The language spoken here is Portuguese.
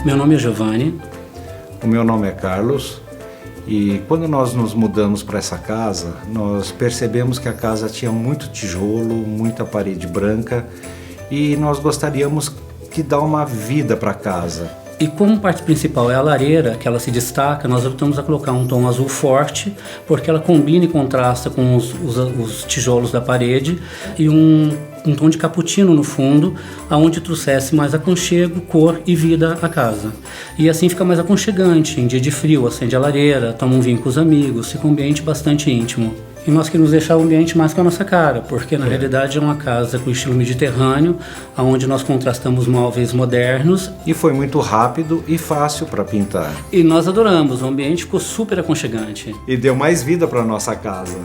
Meu nome é Giovanni. O meu nome é Carlos. E quando nós nos mudamos para essa casa, nós percebemos que a casa tinha muito tijolo, muita parede branca e nós gostaríamos de dar uma vida para a casa. E como parte principal é a lareira, que ela se destaca, nós optamos a colocar um tom azul forte, porque ela combina e contrasta com os tijolos da parede, e um tom de cappuccino no fundo, aonde trouxesse mais aconchego, cor e vida à casa. E assim fica mais aconchegante, em dia de frio, acende a lareira, toma um vinho com os amigos, fica um ambiente bastante íntimo. E nós queremos deixar o ambiente mais com a nossa cara, porque na realidade é uma casa com estilo mediterrâneo, onde nós contrastamos móveis modernos. E foi muito rápido e fácil para pintar. E nós adoramos, o ambiente ficou super aconchegante. E deu mais vida para nossa casa.